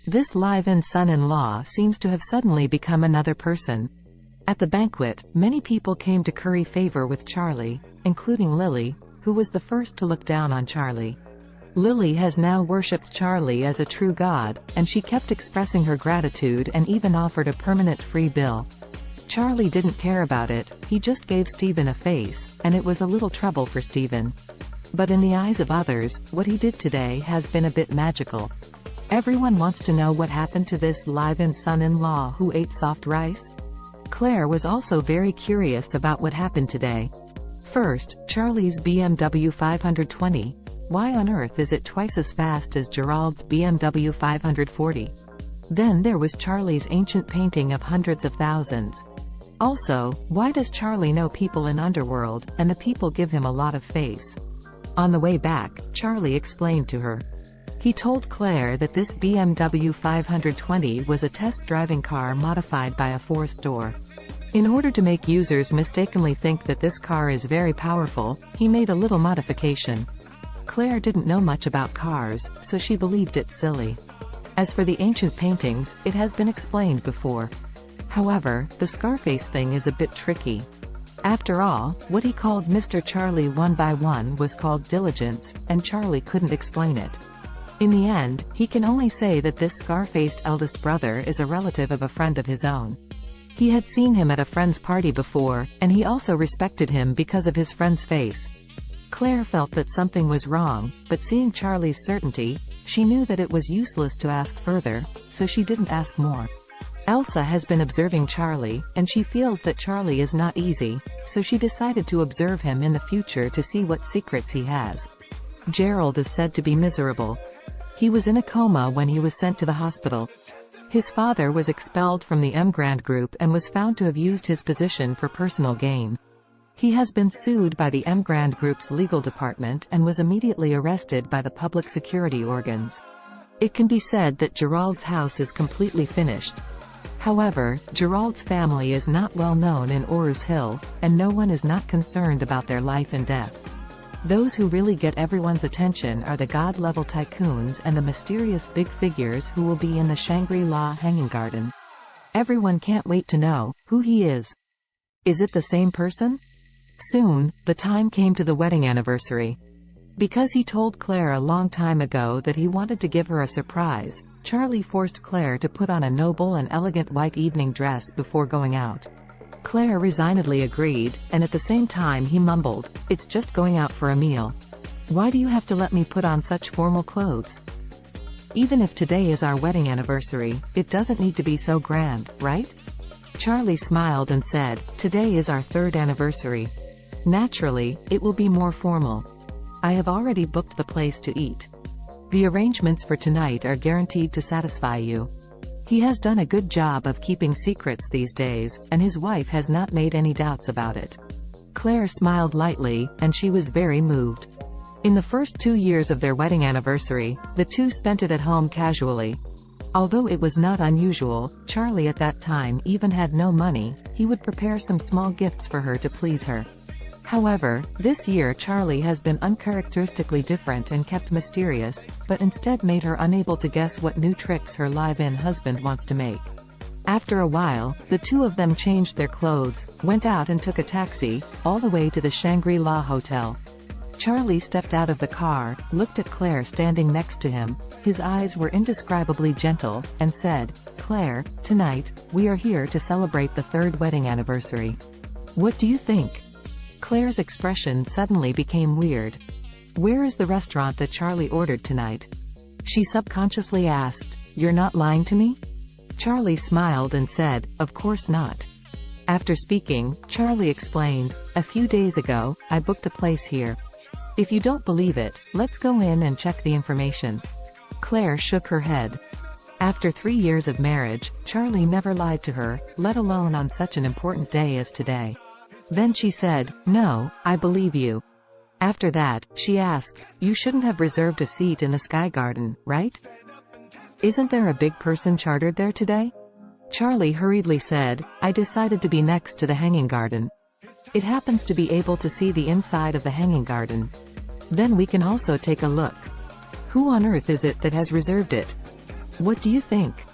This live-in son-in-law seems to have suddenly become another person. At the banquet, many people came to curry favor with Charlie, including Lily, who was the first to look down on Charlie. Lily has now worshipped Charlie as a true god, and she kept expressing her gratitude and even offered a permanent free bill. Charlie didn't care about it, he just gave Stephen a face, and it was a little trouble for Stephen. But in the eyes of others, what he did today has been a bit magical. Everyone wants to know what happened to this live-in son-in-law who ate soft rice. Claire was also very curious about what happened today. First, Charlie's BMW 520. Why on earth is it twice as fast as Gerald's BMW 540? Then there was Charlie's ancient painting of hundreds of thousands. Also, why does Charlie know people in Underworld, and the people give him a lot of face? On the way back, Charlie explained to her. He told Claire that this BMW 520 was a test driving car modified by a Ford store. In order to make users mistakenly think that this car is very powerful, he made a little modification. Claire didn't know much about cars, so she believed it silly. As for the ancient paintings, it has been explained before. However, the Scarface thing is a bit tricky. After all, what he called Mr. Charlie 1 by 1 was called diligence, and Charlie couldn't explain it. In the end, he can only say that this scar-faced eldest brother is a relative of a friend of his own. He had seen him at a friend's party before, and he also respected him because of his friend's face. Claire felt that something was wrong, but seeing Charlie's certainty, she knew that it was useless to ask further, so she didn't ask more. Elsa has been observing Charlie, and she feels that Charlie is not easy, so she decided to observe him in the future to see what secrets he has. Gerald is said to be miserable. He was in a coma when he was sent to the hospital. His father was expelled from the Emgrand group and was found to have used his position for personal gain. He has been sued by the Emgrand group's legal department and was immediately arrested by the public security organs. It can be said that Gerald's house is completely finished. However, Gerald's family is not well known in Orus Hill, and no one is not concerned about their life and death. Those who really get everyone's attention are the god-level tycoons and the mysterious big figures who will be in the Shangri-La Hanging Garden. Everyone can't wait to know who he is. Is it the same person? Soon, the time came to the wedding anniversary. Because he told Claire a long time ago that he wanted to give her a surprise, Charlie forced Claire to put on a noble and elegant white evening dress before going out. Claire resignedly agreed, and at the same time he mumbled, "It's just going out for a meal. Why do you have to let me put on such formal clothes? Even if today is our wedding anniversary, it doesn't need to be so grand, right?" Charlie smiled and said, "Today is our 3rd anniversary. Naturally, it will be more formal. I have already booked the place to eat. The arrangements for tonight are guaranteed to satisfy you." He has done a good job of keeping secrets these days, and his wife has not made any doubts about it. Claire smiled lightly, and she was very moved. In the first 2 years of their wedding anniversary, the two spent it at home casually. Although it was not unusual, Charlie at that time even had no money, he would prepare some small gifts for her to please her. However, this year Charlie has been uncharacteristically different and kept mysterious, but instead made her unable to guess what new tricks her live-in husband wants to make. After a while, the two of them changed their clothes, went out and took a taxi, all the way to the Shangri-La Hotel. Charlie stepped out of the car, looked at Claire standing next to him, his eyes were indescribably gentle, and said, "Claire, tonight, we are here to celebrate the 3rd wedding anniversary. What do you think?" Claire's expression suddenly became weird. "Where is the restaurant that Charlie ordered tonight?" She subconsciously asked, "You're not lying to me?" Charlie smiled and said, "Of course not." After speaking, Charlie explained, "A few days ago, I booked a place here. If you don't believe it, let's go in and check the information." Claire shook her head. After 3 years of marriage, Charlie never lied to her, let alone on such an important day as today. Then she said, "No, I believe you." After that, she asked, "You shouldn't have reserved a seat in the Sky Garden, right? Isn't there a big person chartered there today?" Charlie hurriedly said, "I decided to be next to the Hanging Garden. It happens to be able to see the inside of the Hanging Garden. Then we can also take a look. Who on earth is it that has reserved it?" What do you think?